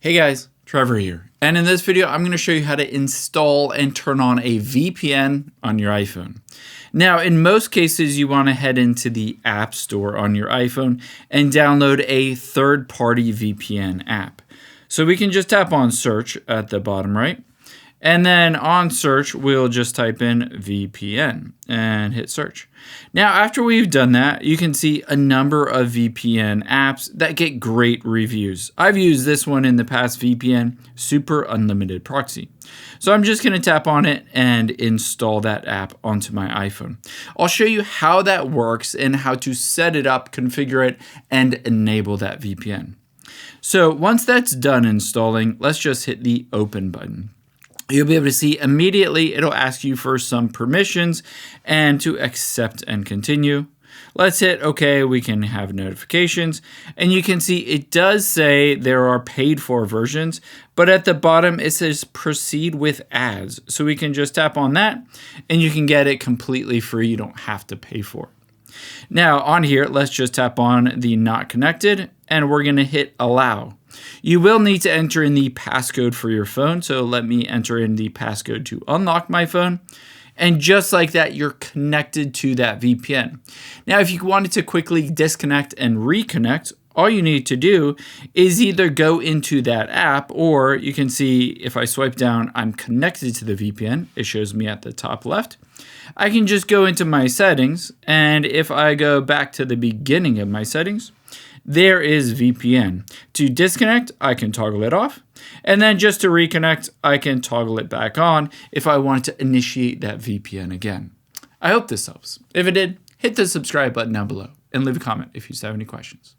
Hey guys, Trevor here. And in this video, I'm going to show you how to install and turn on a VPN on your iPhone. Now, in most cases, you want to head into the App Store on your iPhone and download a third-party VPN app. So we can just tap on search at the bottom right. And then on search, we'll just type in VPN and hit search. Now, after we've done that, you can see a number of VPN apps that get great reviews. I've used this one in the past, VPN Super Unlimited Proxy. So I'm just going to tap on it and install that app onto my iPhone. I'll show you how that works and how to set it up, configure it, and enable that VPN. So once that's done installing, let's just hit the open button. You'll be able to see immediately it'll ask you for some permissions and to accept and continue. Let's hit OK. We can have notifications, and you can see it does say there are paid for versions, but at the bottom it says proceed with ads. So we can just tap on that and you can get it completely free. You don't have to pay for it. Now on here, let's just tap on the not connected and we're going to hit allow. You will need to enter in the passcode for your phone. So let me enter in the passcode to unlock my phone. And just like that, you're connected to that VPN. Now, if you wanted to quickly disconnect and reconnect, all you need to do is either go into that app, or you can see if I swipe down, I'm connected to the VPN. It shows me at the top left. I can just go into my settings, and if I go back to the beginning of my settings, there is VPN. To disconnect, I can toggle it off. And then just to reconnect, I can toggle it back on if I want to initiate that VPN again. I hope this helps. If it did, hit the subscribe button down below and leave a comment if you have any questions.